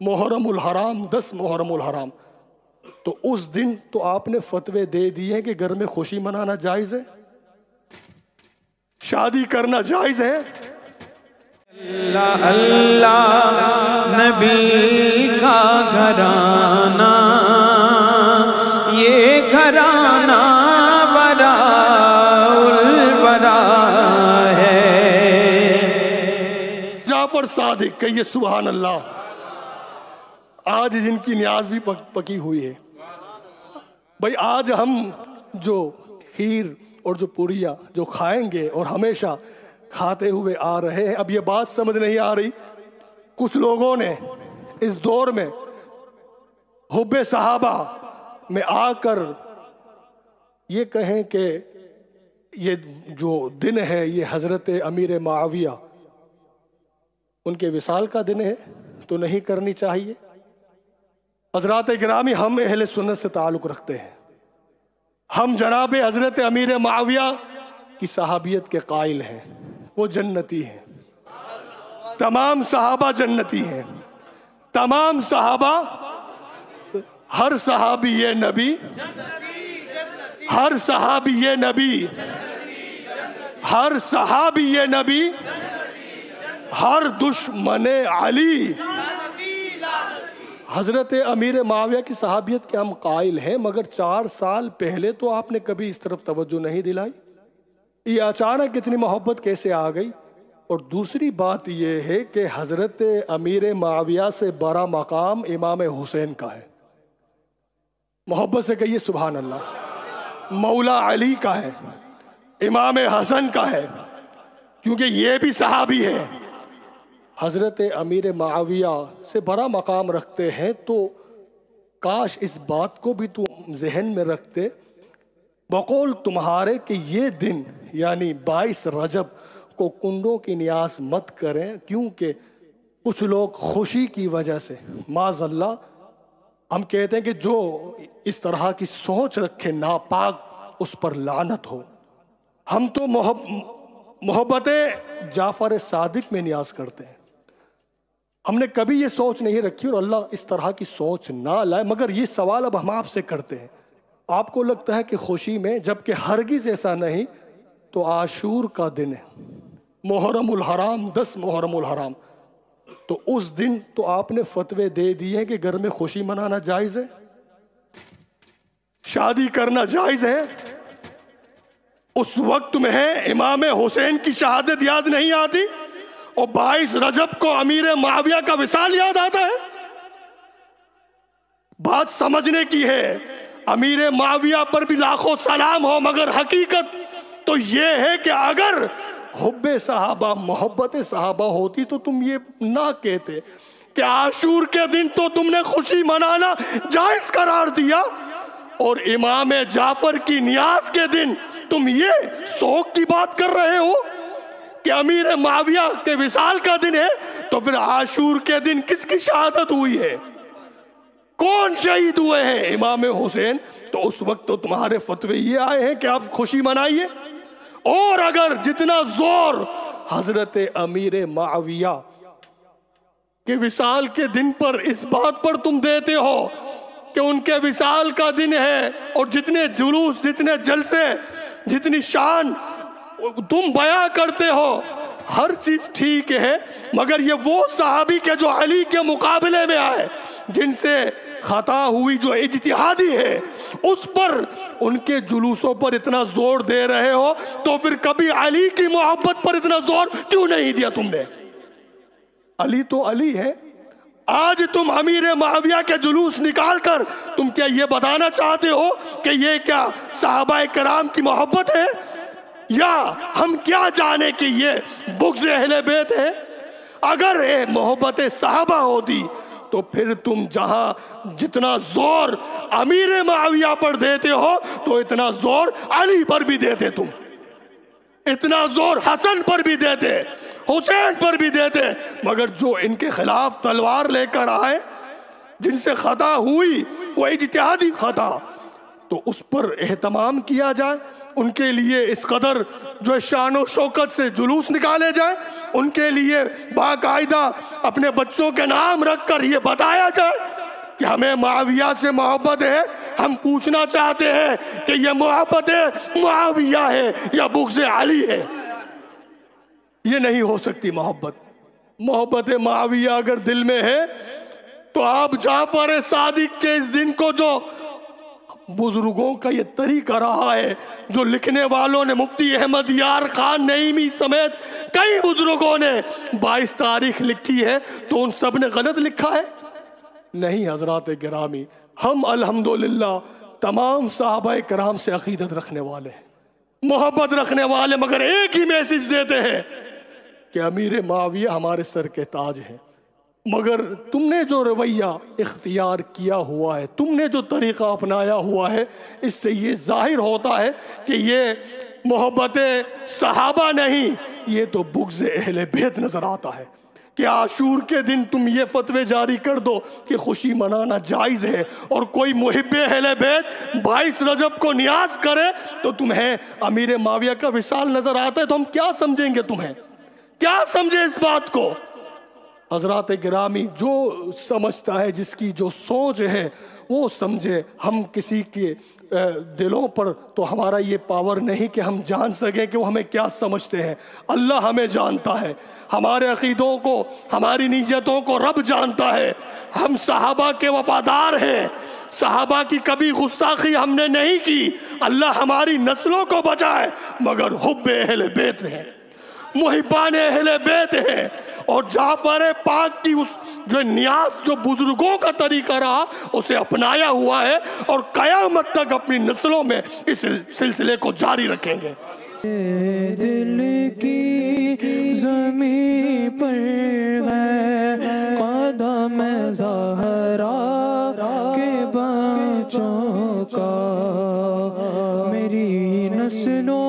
मुहर्रमुल हराम 10 मुहर्रमुल हराम। तो उस दिन तो आपने फतवे दे दिए हैं कि घर में खुशी मनाना जायज़ है, शादी करना जायज़ है। अल्लाह अल्लाह नबी का घराना, ये घराना बराउल बरा है। जाफर सादिक कहिए सुभान अल्लाह। आज जिनकी न्याज भी पकी हुई है भाई, आज हम जो खीर और जो पुड़िया जो खाएंगे और हमेशा खाते हुए आ रहे हैं, अब ये बात समझ नहीं आ रही कुछ लोगों ने इस दौर में हुब्बे सहाबा में आकर ये कहें कि ये जो दिन है ये हज़रत अमीर मुआविया उनके विसाल का दिन है, तो नहीं करनी चाहिए। हज़रात गिरामी, हम अहले सुन्नत से ताल्लुक़ रखते हैं, हम जनाब हज़रत अमीर मुआविया की सहाबियत के कायल हैं, वो जन्नती हैं, तमाम सहाबा जन्नती हैं, तमाम सहाबा, हर सहाबी ये नबी, हर सहाबी ये नबी, हर सहाबी ये नबी, हर दुश्मने अली। हज़रत अमीर मुआविया की सहाबियत के हम कायल हैं, मगर 4 साल पहले तो आपने कभी इस तरफ तवज्जो नहीं दिलाई। ये अचानक इतनी मोहब्बत कैसे आ गई? और दूसरी बात यह है कि हज़रत अमीर मुआविया से बड़ा मकाम इमाम हुसैन का है। मोहब्बत से कहिए सुभान अल्लाह। मौला अली का है, इमाम हसन का है, क्योंकि ये भी सहाबी है। हज़रत अमीर मुआविया से बड़ा मकाम रखते हैं, तो काश इस बात को भी तुम जहन में रखते बकौल तुम्हारे कि ये दिन यानी 22 रजब को कुंडों की न्यास मत करें, क्योंकि कुछ लोग खुशी की वजह से माज़अल्लाह हम कहते हैं कि जो इस तरह की सोच रखे नापाक उस पर लानत हो। हम तो मोहब्बत जाफर सादिक में न्यास करते हैं, हमने कभी ये सोच नहीं रखी और अल्लाह इस तरह की सोच ना लाए। मगर ये सवाल अब हम आपसे करते हैं, आपको लगता है कि खुशी में, जबकि हरगिज़ ऐसा नहीं, तो आशूर का दिन है, मुहर्रमुल हराम 10 मुहर्रमुल हराम, तो उस दिन तो आपने फतवे दे दिए हैं कि घर में खुशी मनाना जायज़ है, शादी करना जायज़ है। उस वक्त में है इमाम हुसैन की शहादत याद नहीं आती और 22 रजब को अमीर मुआविया का विसाल याद आता है। बात समझने की है, अमीर मुआविया पर भी लाखों सलाम हो, मगर हकीकत तो ये है कि अगर हुब्बे सहाबा मोहब्बत सहाबा होती तो तुम ये ना कहते कि आशूर के दिन तो तुमने खुशी मनाना जायज करार दिया और इमाम जाफर की नियाज के दिन तुम ये शौक की बात कर रहे हो कि अमीर मुआविया के विसाल का दिन है। तो फिर आशूर के दिन किसकी शहादत हुई है, कौन शहीद हुए हैं? इमाम हुसैन। तो उस वक्त तो तुम्हारे फतवे ये आए हैं कि आप खुशी मनाइए। और अगर जितना जोर हजरत अमीर मुआविया के विसाल के दिन पर इस बात पर तुम देते हो कि उनके विसाल का दिन है और जितने जुलूस, जितने जलसे, जितनी शान तुम बयां करते हो, हर चीज ठीक है, मगर ये वो सहाबी के जो अली के मुकाबले में आए, जिनसे खता हुई, जो इज्तिहादी है, उस पर उनके जुलूसों पर इतना जोर दे रहे हो, तो फिर कभी अली की मोहब्बत पर इतना जोर क्यों नहीं दिया तुमने? अली तो अली है। आज तुम अमीर मुआविया के जुलूस निकालकर तुम क्या ये बताना चाहते हो कि ये क्या सहाबाए कराम की मोहब्बत है, या हम क्या जाने कि ये बुग़्ज़ अहले बैत है? अगर ये मोहब्बत सहाबा होती तो फिर तुम जहां जितना जोर अमीर मुआविया पर देते हो तो इतना जोर अली पर भी देते, तुम इतना जोर हसन पर भी देते, हुसैन पर भी देते। मगर जो इनके खिलाफ तलवार लेकर आए, जिनसे खता हुई वो इज्तिहादी खता, तो उस पर एहतमाम किया जाए। उनके लिए इस कदर जो शान शौकत से जुलूस निकाले जाए, उनके लिए बाकायदा अपने बच्चों के नाम रख कर ये बताया जाए कि हमें मुआविया से मोहब्बत है। हम पूछना चाहते हैं कि ये मोहब्बत मुआविया है या बुग़्ज़ अली है। ये नहीं हो सकती मोहब्बत। मोहब्बत मुआविया अगर दिल में है तो आप जाफर सादिक के इस दिन को, जो बुजुर्गों का ये तरीका रहा है, जो लिखने वालों ने मुफ्ती अहमद यार खान नईमी समेत कई बुजुर्गों ने 22 तारीख लिखी है, तो उन सब ने गलत लिखा है? नहीं हजरात गिरामी, हम अल्हम्दुलिल्लाह तमाम सहाबा कराम से अकीदत रखने वाले हैं, मोहब्बत रखने वाले, मगर एक ही मैसेज देते हैं कि अमीर मुआविया हमारे सर के ताज हैं। मगर तुमने जो रवैया इख्तियार किया हुआ है, तुमने जो तरीक़ा अपनाया हुआ है, इससे ये जाहिर होता है कि ये मोहब्बत सहाबा नहीं, ये तो बुग़्ज़ अहले बैत नज़र आता है। कि आशूर के दिन तुम ये फतवे जारी कर दो कि खुशी मनाना जायज़ है, और कोई मुहिब्बे अहले बैत 22 रजब को नियाज करे तो तुम्हें अमीर मुआविया का विसाल नज़र आता है, तो हम क्या समझेंगे? तुम्हें क्या समझे इस बात को? हजरात गिरामी, जो समझता है, जिसकी जो सोच है वो समझे। हम किसी के दिलों पर तो हमारा ये पावर नहीं कि हम जान सकें कि वो हमें क्या समझते हैं। अल्लाह हमें जानता है, हमारे अकीदों को, हमारी नीयतों को रब जानता है। हम सहाबा के वफादार हैं, सहाबा की कभी गुस्ताखी हमने नहीं की। अल्लाह हमारी नस्लों को बचाए, मगर हुब्बे अहले बैत हैं, मुहिब्बान अहले बैत हैं। और जाफर पाक की उस जो नियाज, जो बुजुर्गों का तरीका रहा, उसे अपनाया हुआ है, और कयामत तक अपनी नस्लों में इस सिलसिले को जारी रखेंगे। दिल की ज़मीं पर है कदम ज़हरा के बच्चों का, मेरी नस्लों